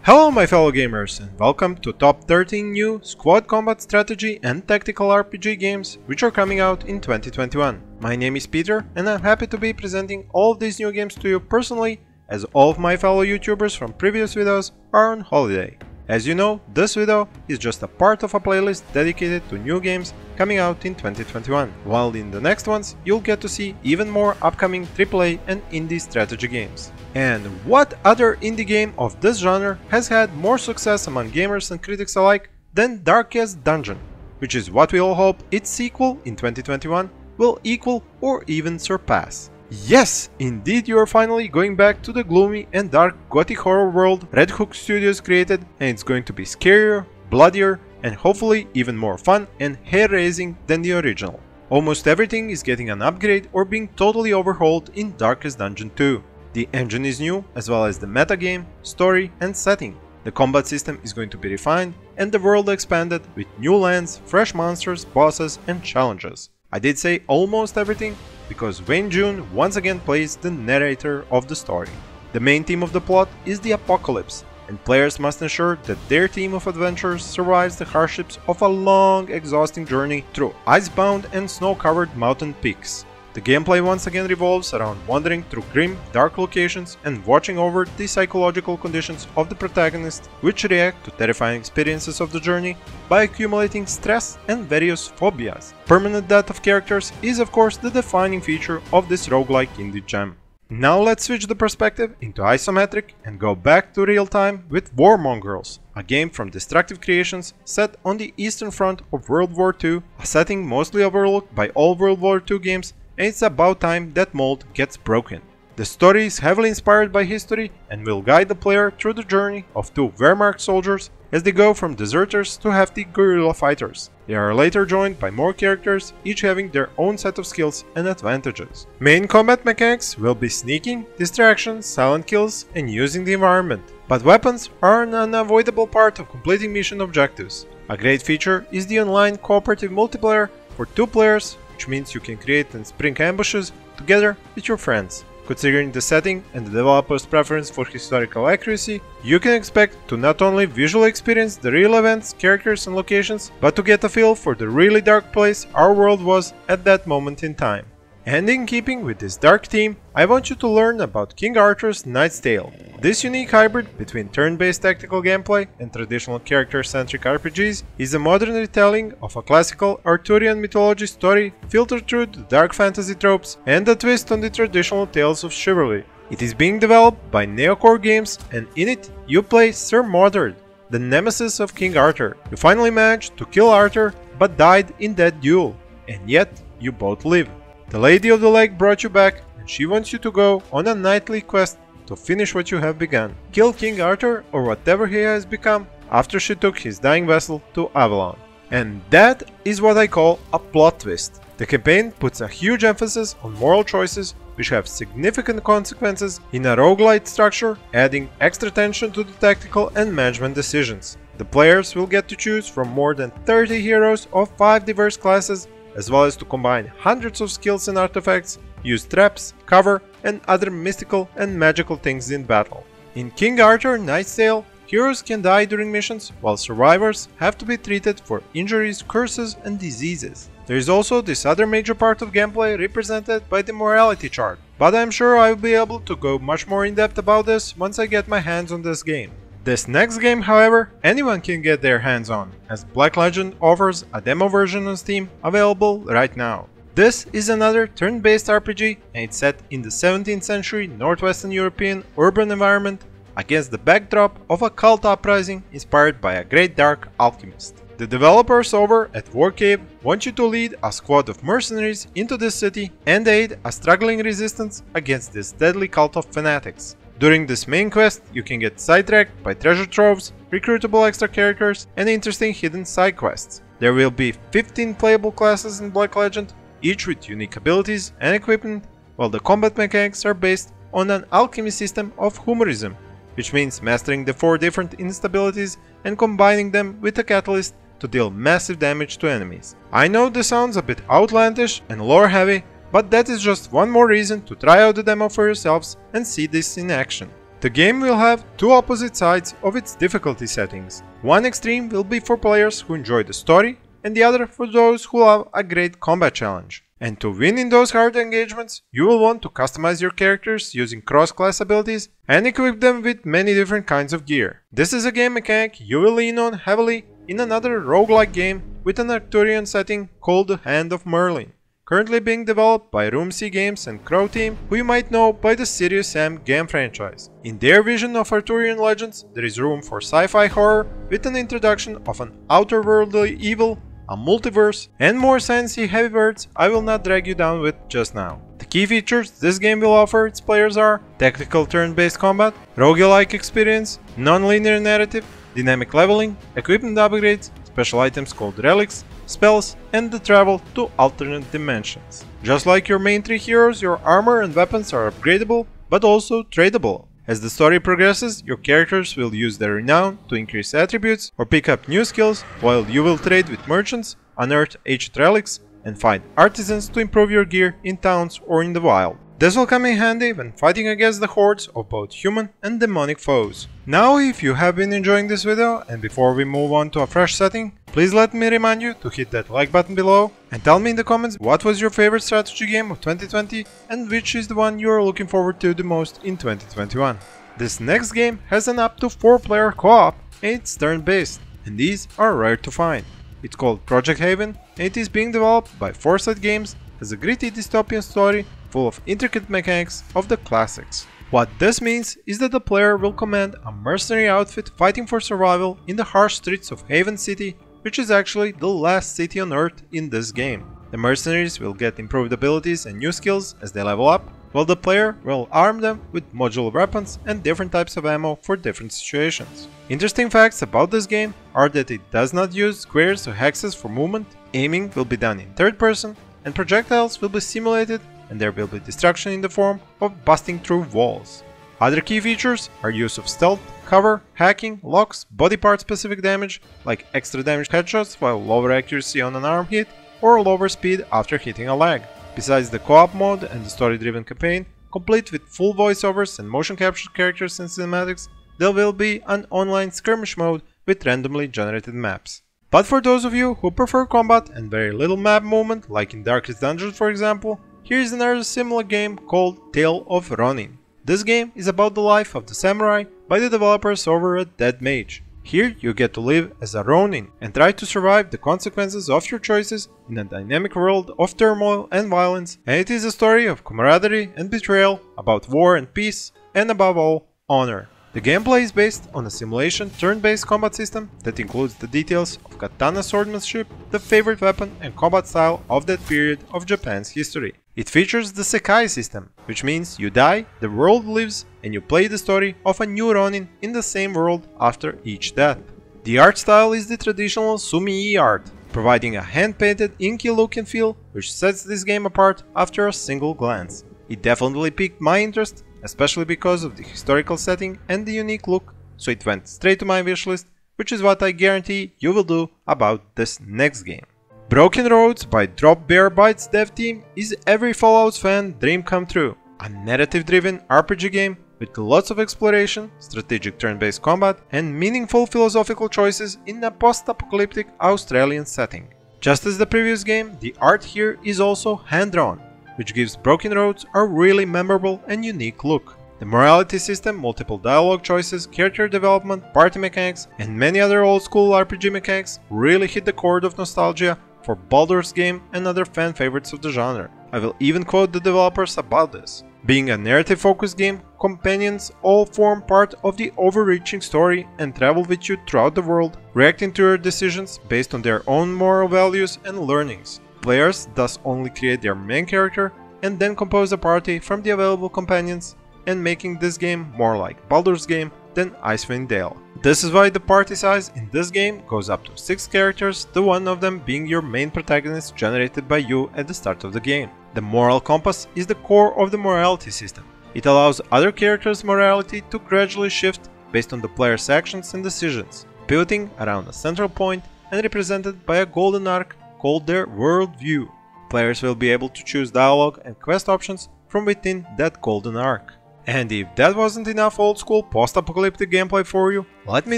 Hello my fellow gamers and welcome to top 13 new squad combat strategy and tactical RPG games which are coming out in 2021. My name is Peter and I'm happy to be presenting all of these new games to you personally, as all of my fellow YouTubers from previous videos are on holiday. As you know, this video is just a part of a playlist dedicated to new games coming out in 2021, while in the next ones you'll get to see even more upcoming AAA and indie strategy games. And what other indie game of this genre has had more success among gamers and critics alike than Darkest Dungeon, which is what we all hope its sequel in 2021 will equal or even surpass. Yes, indeed you are finally going back to the gloomy and dark gothic horror world Red Hook Studios created, and it's going to be scarier, bloodier, and hopefully even more fun and hair-raising than the original. Almost everything is getting an upgrade or being totally overhauled in Darkest Dungeon 2. The engine is new, as well as the metagame, story and setting. The combat system is going to be refined and the world expanded with new lands, fresh monsters, bosses and challenges. I did say almost everything because Wayne June once again plays the narrator of the story. The main theme of the plot is the apocalypse, and players must ensure that their team of adventurers survives the hardships of a long, exhausting journey through icebound and snow-covered mountain peaks. The gameplay once again revolves around wandering through grim, dark locations and watching over the psychological conditions of the protagonist, which react to terrifying experiences of the journey by accumulating stress and various phobias. Permanent death of characters is of course the defining feature of this roguelike indie gem. Now let's switch the perspective into isometric and go back to real time with War Mongrels, a game from Destructive Creations set on the eastern front of World War II, a setting mostly overlooked by all World War II games, and it's about time that mold gets broken. The story is heavily inspired by history and will guide the player through the journey of two Wehrmacht soldiers as they go from deserters to hefty guerrilla fighters. They are later joined by more characters, each having their own set of skills and advantages. Main combat mechanics will be sneaking, distractions, silent kills and using the environment, but weapons are an unavoidable part of completing mission objectives. A great feature is the online cooperative multiplayer for 2 players, which means you can create and spring ambushes together with your friends. Considering the setting and the developer's preference for historical accuracy, you can expect to not only visually experience the real events, characters and locations, but to get a feel for the really dark place our world was at that moment in time. And in keeping with this dark theme, I want you to learn about King Arthur's Knight's Tale. This unique hybrid between turn-based tactical gameplay and traditional character-centric RPGs is a modern retelling of a classical Arthurian mythology story filtered through the dark fantasy tropes and a twist on the traditional tales of chivalry. It is being developed by Neocore Games, and in it you play Sir Modred, the nemesis of King Arthur. You finally managed to kill Arthur but died in that duel, and yet you both live. The Lady of the Lake brought you back, and she wants you to go on a knightly quest to finish what you have begun. Kill King Arthur or whatever he has become after she took his dying vessel to Avalon. And that is what I call a plot twist. The campaign puts a huge emphasis on moral choices which have significant consequences in a roguelite structure, adding extra tension to the tactical and management decisions. The players will get to choose from more than 30 heroes of 5 diverse classes, as well as to combine hundreds of skills and artifacts, use traps, cover, and other mystical and magical things in battle. In King Arthur Knight's Tale, heroes can die during missions, while survivors have to be treated for injuries, curses, and diseases. There is also this other major part of gameplay represented by the morality chart, but I'm sure I will be able to go much more in depth about this once I get my hands on this game. This next game, however, anyone can get their hands on, as Black Legend offers a demo version on Steam available right now. This is another turn-based RPG, and it's set in the 17th century northwestern European urban environment against the backdrop of a cult uprising inspired by a great dark alchemist. The developers over at Warcave want you to lead a squad of mercenaries into this city and aid a struggling resistance against this deadly cult of fanatics. During this main quest, you can get sidetracked by treasure troves, recruitable extra characters, and interesting hidden side quests. There will be 15 playable classes in Black Legend, each with unique abilities and equipment, while the combat mechanics are based on an alchemy system of humorism, which means mastering the 4 different instabilities and combining them with a catalyst to deal massive damage to enemies. I know this sounds a bit outlandish and lore heavy, but that is just one more reason to try out the demo for yourselves and see this in action. The game will have two opposite sides of its difficulty settings. One extreme will be for players who enjoy the story, and the other for those who love a great combat challenge. And to win in those hard engagements, you will want to customize your characters using cross-class abilities and equip them with many different kinds of gear. This is a game mechanic you will lean on heavily in another roguelike game with an Arthurian setting called the Hand of Merlin, currently being developed by Room C Games and Crow Team, who you might know by the Serious Sam game franchise. In their vision of Arthurian legends, there is room for sci-fi horror with an introduction of an outerworldly evil, a multiverse, and more sciencey heavy words I will not drag you down with just now. The key features this game will offer its players are tactical turn-based combat, roguelike experience, non-linear narrative, dynamic leveling, equipment upgrades, special items called relics, spells, and the travel to alternate dimensions. Just like your main three heroes, your armor and weapons are upgradable, but also tradable. As the story progresses, your characters will use their renown to increase attributes or pick up new skills, while you will trade with merchants, unearth ancient relics, and find artisans to improve your gear in towns or in the wild. This will come in handy when fighting against the hordes of both human and demonic foes. Now, if you have been enjoying this video, and before we move on to a fresh setting, please let me remind you to hit that like button below and tell me in the comments what was your favorite strategy game of 2020 and which is the one you are looking forward to the most in 2021. This next game has an up to 4-player co-op and it's turn-based, and these are rare to find. It's called Project Haven and it is being developed by Foresight Games as a gritty dystopian story full of intricate mechanics of the classics. What this means is that the player will command a mercenary outfit fighting for survival in the harsh streets of Haven City, which is actually the last city on Earth in this game. The mercenaries will get improved abilities and new skills as they level up, while the player will arm them with modular weapons and different types of ammo for different situations. Interesting facts about this game are that it does not use squares or hexes for movement, aiming will be done in third person, and projectiles will be simulated, and there will be destruction in the form of busting through walls. Other key features are use of stealth, cover, hacking, locks, body part specific damage like extra damage headshots while lower accuracy on an arm hit or lower speed after hitting a leg. Besides the co-op mode and the story-driven campaign, complete with full voiceovers and motion captured characters and cinematics, there will be an online skirmish mode with randomly generated maps. But for those of you who prefer combat and very little map movement, like in Darkest Dungeon for example, here is another similar game called Tale of Ronin. This game is about the life of the samurai by the developers over at Dead Mage. Here you get to live as a Ronin and try to survive the consequences of your choices in a dynamic world of turmoil and violence, and it is a story of camaraderie and betrayal, about war and peace, and above all, honor. The gameplay is based on a simulation turn-based combat system that includes the details of katana swordsmanship, the favorite weapon and combat style of that period of Japan's history. It features the Sekai system, which means you die, the world lives, and you play the story of a new Ronin in the same world after each death. The art style is the traditional Sumi-e art, providing a hand-painted inky look and feel which sets this game apart after a single glance. It definitely piqued my interest, especially because of the historical setting and the unique look, so it went straight to my wishlist, which is what I guarantee you will do about this next game. Broken Roads by Drop Bear Bytes dev team is every Fallout fan dream come true. A narrative-driven RPG game with lots of exploration, strategic turn-based combat, and meaningful philosophical choices in a post-apocalyptic Australian setting. Just as the previous game, the art here is also hand-drawn, which gives Broken Roads a really memorable and unique look. The morality system, multiple dialogue choices, character development, party mechanics, and many other old-school RPG mechanics really hit the chord of nostalgia for Baldur's Gate and other fan favorites of the genre. I will even quote the developers about this. Being a narrative-focused game, companions all form part of the overreaching story and travel with you throughout the world, reacting to your decisions based on their own moral values and learnings. Players thus only create their main character and then compose a party from the available companions, and making this game more like Baldur's Gate than Icewind Dale. This is why the party size in this game goes up to 6 characters, the one of them being your main protagonist generated by you at the start of the game. The moral compass is the core of the morality system. It allows other characters' morality to gradually shift based on the player's actions and decisions, pivoting around a central point and represented by a golden arc called their worldview. Players will be able to choose dialogue and quest options from within that golden arc. And if that wasn't enough old school post-apocalyptic gameplay for you, let me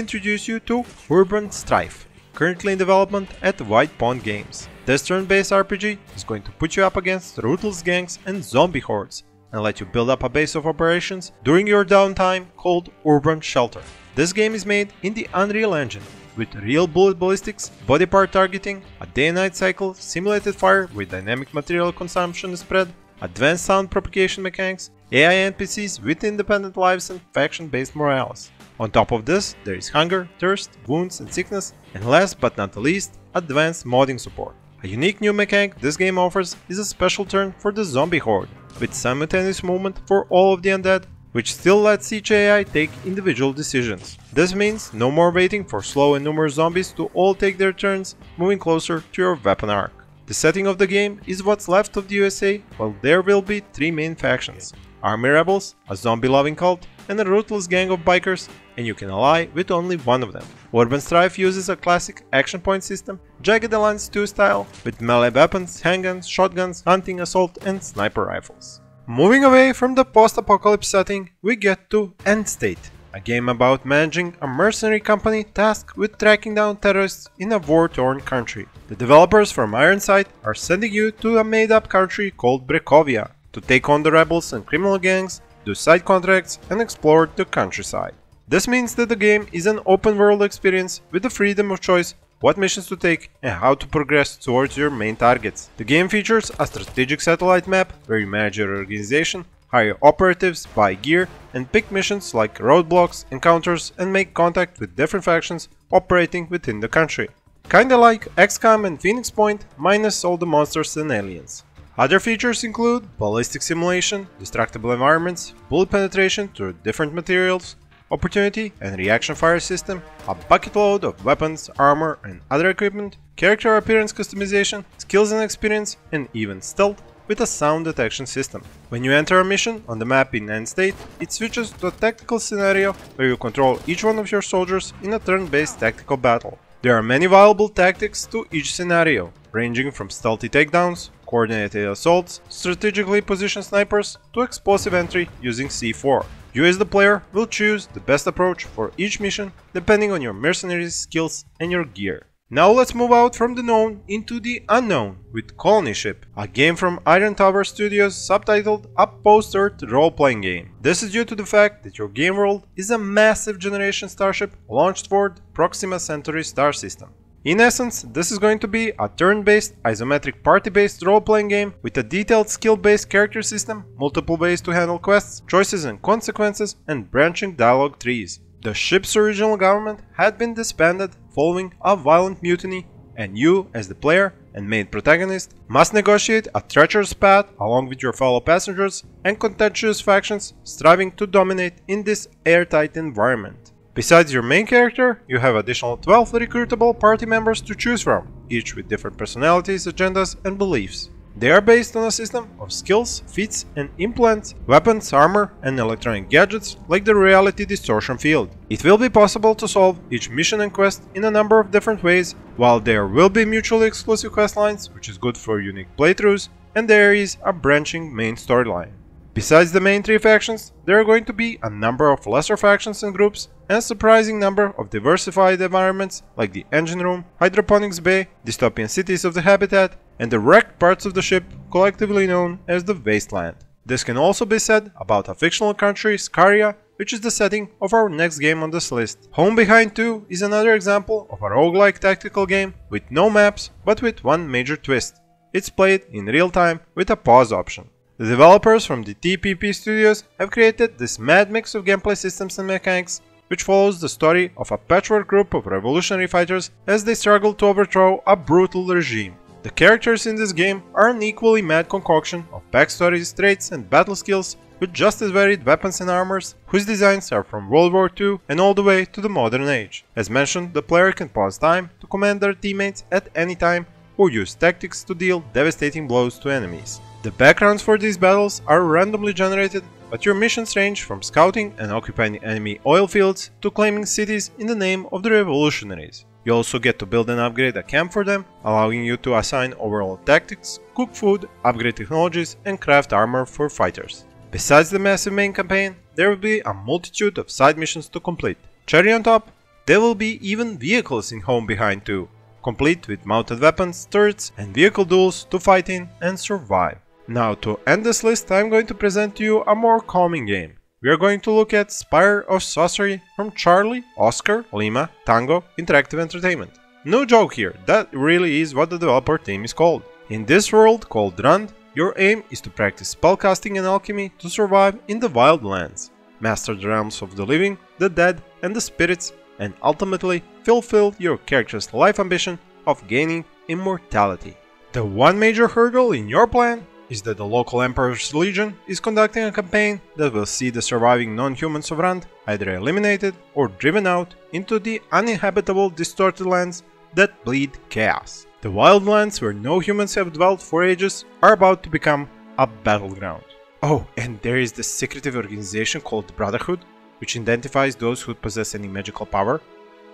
introduce you to Urban Strife, currently in development at White Pond Games. This turn-based RPG is going to put you up against ruthless gangs and zombie hordes and let you build up a base of operations during your downtime called Urban Shelter. This game is made in the Unreal Engine, with real bullet ballistics, body part targeting, a day and night cycle, simulated fire with dynamic material consumption spread, advanced sound propagation mechanics, AI NPCs with independent lives and faction-based morales. On top of this, there is hunger, thirst, wounds and sickness, and last but not the least, advanced modding support. A unique new mechanic this game offers is a special turn for the zombie horde, with simultaneous movement for all of the undead, which still lets each AI take individual decisions. This means no more waiting for slow and numerous zombies to all take their turns, moving closer to your weapon arc. The setting of the game is what's left of the USA, while there will be three main factions: army rebels, a zombie-loving cult, and a ruthless gang of bikers, and you can ally with only one of them. Urban Strife uses a classic action point system, Jagged Alliance 2 style, with melee weapons, handguns, shotguns, hunting, assault and sniper rifles. Moving away from the post-apocalypse setting, we get to End State, a game about managing a mercenary company tasked with tracking down terrorists in a war-torn country. The developers from Ironside are sending you to a made-up country called Brekovia to take on the rebels and criminal gangs, do side contracts and explore the countryside. This means that the game is an open-world experience with the freedom of choice what missions to take and how to progress towards your main targets. The game features a strategic satellite map where you manage your organization, hire operatives, buy gear, and pick missions like roadblocks, encounters, and make contact with different factions operating within the country. Kinda like Xcom and Phoenix Point, minus all the monsters and aliens. Other features include ballistic simulation, destructible environments, bullet penetration through different materials, opportunity and reaction fire system, a bucket load of weapons, armor and other equipment, character appearance customization, skills and experience, and even stealth with a sound detection system. When you enter a mission on the map in End State, it switches to a tactical scenario where you control each one of your soldiers in a turn-based tactical battle. There are many viable tactics to each scenario, ranging from stealthy takedowns, coordinated assaults, strategically positioned snipers, to explosive entry using C4. You as the player will choose the best approach for each mission depending on your mercenaries' skills and your gear. Now let's move out from the known into the unknown with Colony Ship, a game from Iron Tower Studios subtitled A Post-Earth Role-Playing Game. This is due to the fact that your game world is a massive generation starship launched toward Proxima Centauri star system. In essence, this is going to be a turn-based, isometric party-based role-playing game with a detailed skill-based character system, multiple ways to handle quests, choices and consequences, and branching dialogue trees. The ship's original government had been disbanded following a violent mutiny, and you, as the player and main protagonist, must negotiate a treacherous path along with your fellow passengers and contentious factions striving to dominate in this airtight environment. Besides your main character, you have additional 12 recruitable party members to choose from, each with different personalities, agendas and beliefs. They are based on a system of skills, feats and implants, weapons, armor and electronic gadgets like the reality distortion field. It will be possible to solve each mission and quest in a number of different ways, while there will be mutually exclusive quest lines, which is good for unique playthroughs, and there is a branching main storyline. Besides the main three factions, there are going to be a number of lesser factions and groups, and a surprising number of diversified environments like the engine room, hydroponics bay, dystopian cities of the habitat, and the wrecked parts of the ship collectively known as the Wasteland. This can also be said about a fictional country, Scaria, which is the setting of our next game on this list. Home Behind 2 is another example of a roguelike tactical game with no maps but with one major twist. It's played in real time with a pause option. The developers from the TPP Studios have created this mad mix of gameplay systems and mechanics, which follows the story of a patchwork group of revolutionary fighters as they struggle to overthrow a brutal regime. The characters in this game are an equally mad concoction of backstories, traits and battle skills with just as varied weapons and armors, whose designs are from World War II and all the way to the modern age. As mentioned, the player can pause time to command their teammates at any time or use tactics to deal devastating blows to enemies. The backgrounds for these battles are randomly generated, but your missions range from scouting and occupying enemy oil fields to claiming cities in the name of the revolutionaries. You also get to build and upgrade a camp for them, allowing you to assign overall tactics, cook food, upgrade technologies and craft armor for fighters. Besides the massive main campaign, there will be a multitude of side missions to complete. Cherry on top, there will be even vehicles in Home Behind too, complete with mounted weapons, turrets and vehicle duels to fight in and survive. Now to end this list, I am going to present to you a more calming game. We are going to look at Spire of Sorcery from Charlie, Oscar, Lima, Tango Interactive Entertainment. No joke here, that really is what the developer team is called. In this world called Rand, your aim is to practice spellcasting and alchemy to survive in the wild lands, master the realms of the living, the dead and the spirits, and ultimately fulfill your character's life ambition of gaining immortality. The one major hurdle in your plan is that the local Emperor's Legion is conducting a campaign that will see the surviving non-humans of Rand either eliminated or driven out into the uninhabitable distorted lands that bleed chaos. The wildlands where no humans have dwelt for ages are about to become a battleground. Oh, and there is the secretive organization called the Brotherhood, which identifies those who possess any magical power.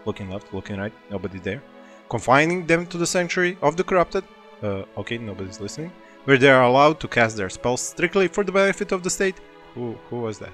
Looking left, looking right, nobody's there. Confining them to the Sanctuary of the Corrupted. Okay, nobody's listening. Where they are allowed to cast their spells strictly for the benefit of the state. Who was that?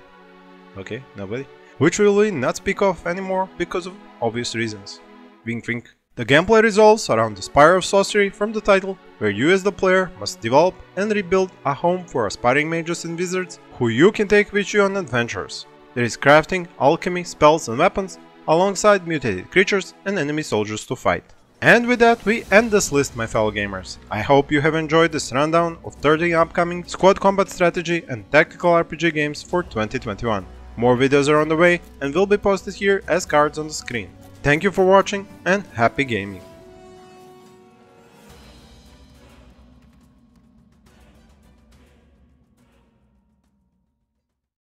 Okay, nobody. Which we will not speak of anymore because of obvious reasons. Wink wink. The gameplay revolves around the Spire of Sorcery from the title, where you as the player must develop and rebuild a home for aspiring mages and wizards who you can take with you on adventures. There is crafting, alchemy, spells and weapons, alongside mutated creatures and enemy soldiers to fight. And with that, we end this list, my fellow gamers. I hope you have enjoyed this rundown of 30 upcoming squad combat strategy and tactical RPG games for 2021. More videos are on the way and will be posted here as cards on the screen. Thank you for watching and happy gaming!